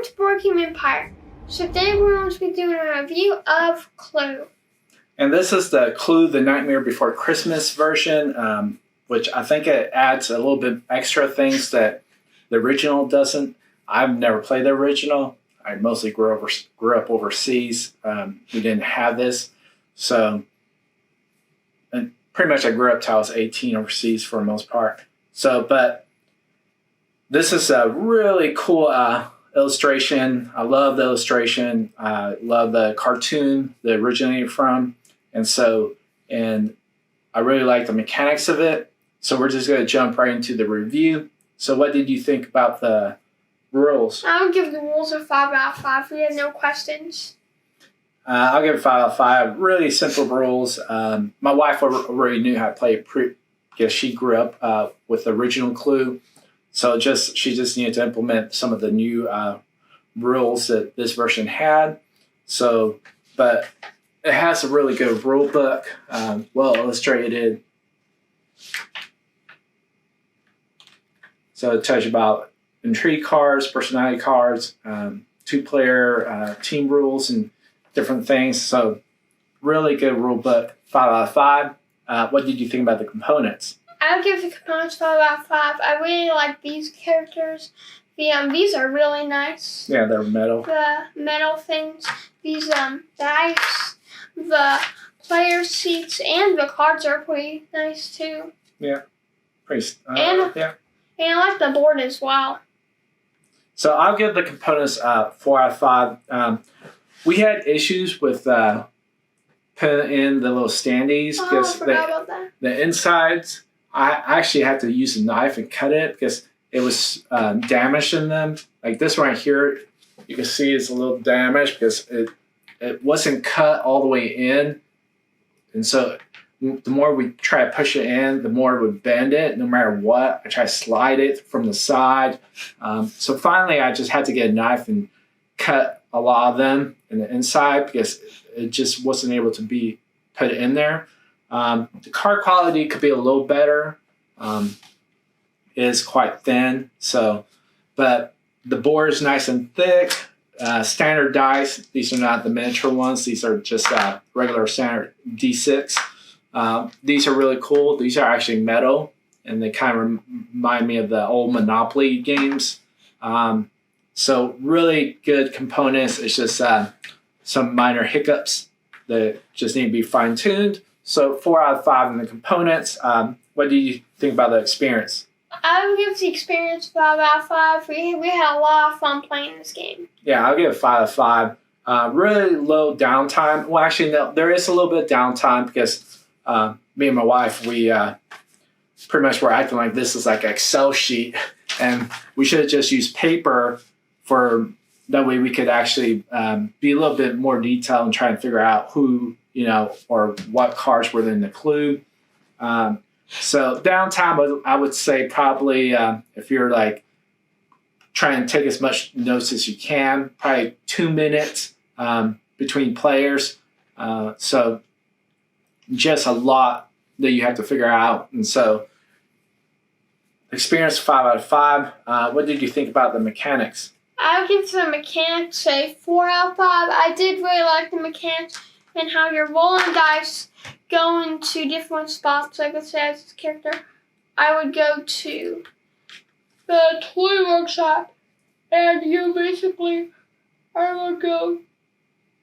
welcome to Board Game Empire. So today we're going to be doing a review of Clue. And this is the Clue, the Nightmare Before Christmas version, which I think it adds a little bit extra things that the original doesn't. I've never played the original. I mostly grew up overseas. We didn't have this. So, and pretty much I grew up till I was 18 overseas for the most part. So, but this is a really cool illustration. I love the illustration. I love the cartoon that it originated from. And I really like the mechanics of it. So we're just going to jump right into the review. So what did you think about the rules? I would give the rules a 5 out of 5. We have no questions. I'll give it 5 out of 5. Really simple rules. My wife already knew how to play it because she grew up with the original Clue. So she just needed to implement some of the new rules that this version had. So, but it has a really good rule book, well illustrated. So it tells you about intrigue cards, personality cards, 2-player team rules, and different things. So really good rule book, 5 out of 5. What did you think about the components? I would give the components 5 out of 5. I really like these characters. These are really nice. Yeah, they're metal. The metal things. These dice, the player seats, and the cards are pretty nice too. Yeah, pretty. And I like the board as well. So I'll give the components 4 out of 5. We had issues with putting in the little standees because the insides. I actually had to use a knife and cut it because it was damaged in them. Like this one right here, you can see it's a little damaged because it wasn't cut all the way in. And so the more we try to push it in, the more it would bend it no matter what. I try to slide it from the side. So finally, I just had to get a knife and cut a lot of them in the inside because it just wasn't able to be put in there. The card quality could be a little better. It is quite thin. But the board is nice and thick. Standard dice. These are not the miniature ones. These are just regular standard D6. These are really cool. These are actually metal, and they kind of remind me of the old Monopoly games. So really good components. It's just some minor hiccups that just need to be fine-tuned. So 4 out of 5 in the components. What do you think about the experience? I would give the experience 5 out of 5. We had a lot of fun playing this game. Yeah, I'll give it 5 out of 5. Really low downtime. Well, actually, no, there is a little bit of downtime because me and my wife, we pretty much were acting like this is like an Excel sheet, and we should have just used paper for that way we could actually be a little bit more detailed and try and figure out who, or what cards were in the Clue. So downtime, I would say probably if you're like trying to take as much notes as you can, probably 2 minutes between players. So just a lot that you have to figure out. And so experience 5 out of 5. What did you think about the mechanics? I would give the mechanics a 4 out of 5. I did really like the mechanics and how you're rolling dice, going to different spots. Like let's say as this character, I would go to the toy workshop, and I would go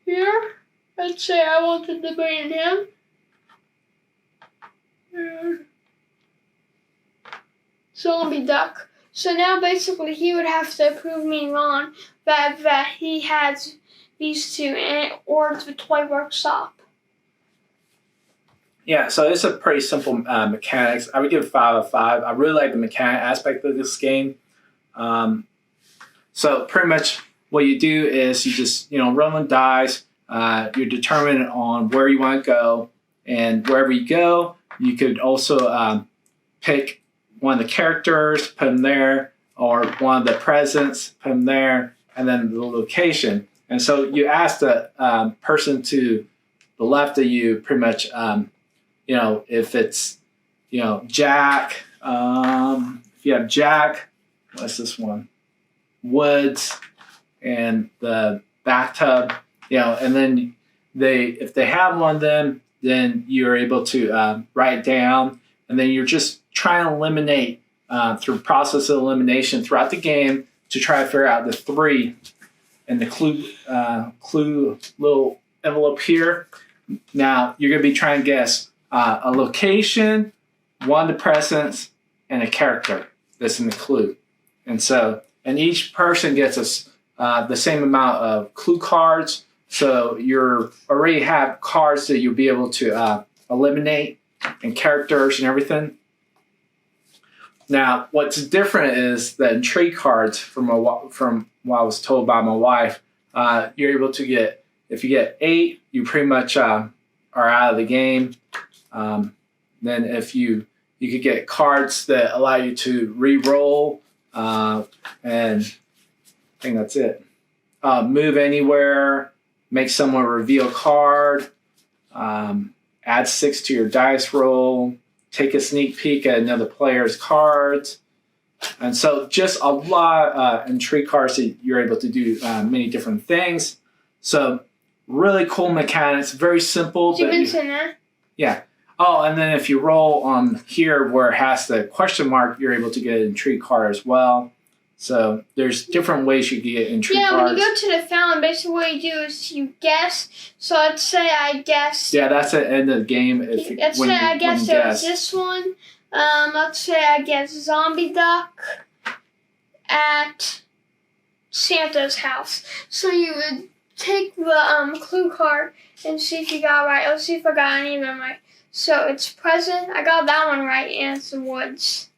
here. Let's say I wanted to bring him. So let me duck. So now basically he would have to prove me wrong that he has these two or the toy workshop. Yeah, so it's a pretty simple mechanics. I would give it 5 out of 5. I really like the mechanic aspect of this game. So pretty much what you do is you just, rolling dice. You're determined on where you want to go. And wherever you go, you could also pick one of the characters, put them there, or one of the presents, put them there, and then the location. And so you ask the person to the left of you pretty much, if it's, Jack, if you have Jack, what's this one? Woods, and the bathtub, and then if they have one of them, then you're able to write it down, and then you're just trying to eliminate through process of elimination throughout the game to try to figure out the 3 in the clue little envelope here. Now you're going to be trying to guess a location, one of the presents, and a character that's in the clue. And each person gets the same amount of clue cards. So you already have cards that you'll be able to eliminate and characters and everything. Now, what's different is that in trade cards, from what I was told by my wife, you're able to get, if you get 8, you pretty much are out of the game. Then if you could get cards that allow you to re-roll, and I think that's it. Move anywhere, make someone reveal a card, add 6 to your dice roll, take a sneak peek at another player's cards. And so just a lot in trade cards that you're able to do many different things. So really cool mechanics, very simple. Did you mention that? Yeah. Oh, and then if you roll on here where it has the question mark, you're able to get an intrigue card as well. So there's different ways you can get intrigue cards. Yeah, when you go to the fountain, basically what you do is you guess. So let's say I guess. Yeah, that's the end of the game. Let's say I guess there was this one. Let's say I guess zombie duck at Santa's house. So you would take the clue card and see if you got it right. Let's see if I got any of them right. So it's present. I got that one right, and it's the woods.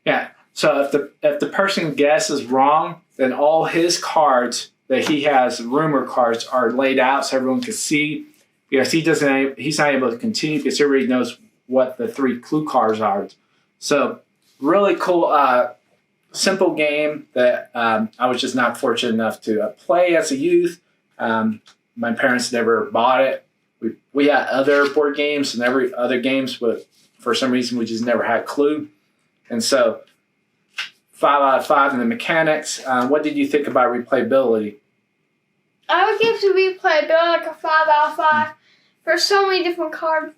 Yeah. So if the person guesses wrong, then all his cards that he has, rumor cards, are laid out so everyone can see. Because he's not able to continue because everybody knows what the 3 clue cards are. So really cool, simple game that I was just not fortunate enough to play as a youth. My parents never bought it. We had other board games and every other games, but for some reason we just never had Clue. And so 5 out of 5 in the mechanics. What did you think about replayability? I would give the replayability like a 5 out of 5. There's so many different cards.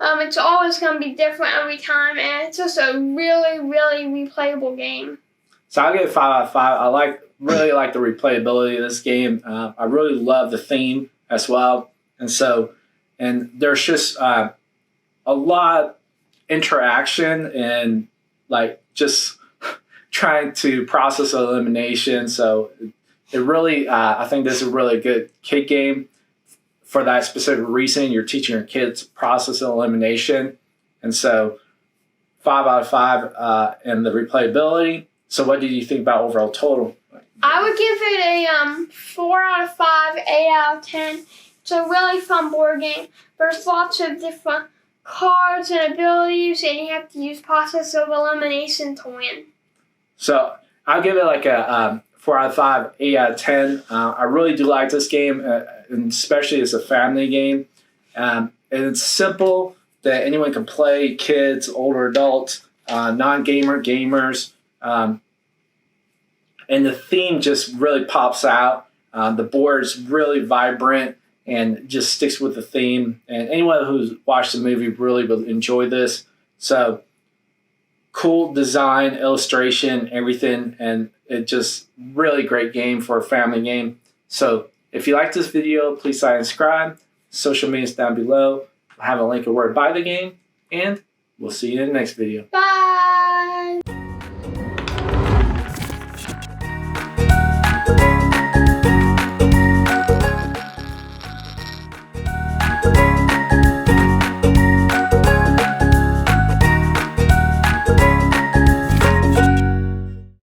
It's always going to be different every time, and it's just a really, really replayable game. So I'll give it 5 out of 5. I really like the replayability of this game. I really love the theme as well. And there's just a lot of interaction and just trying to process elimination. So it really, I think this is a really good kid game for that specific reason. You're teaching your kids process elimination. And so 5 out of 5 in the replayability. So what did you think about overall total? I would give it a 4 out of 5, 8 out of 10. It's a really fun board game. There's lots of different cards and abilities, and you have to use process of elimination to win. So I'll give it like a 4 out of 5, 8 out of 10. I really do like this game, and especially as a family game. And it's simple that anyone can play, kids, older adults, non-gamers. And the theme just really pops out. The board is really vibrant and just sticks with the theme. And anyone who's watched the movie really will enjoy this. So cool design, illustration, everything, and it just really great game for a family game. So if you like this video, please like and subscribe. Social media is down below. I'll have a link of where to buy the game, and we'll see you in the next video. Bye.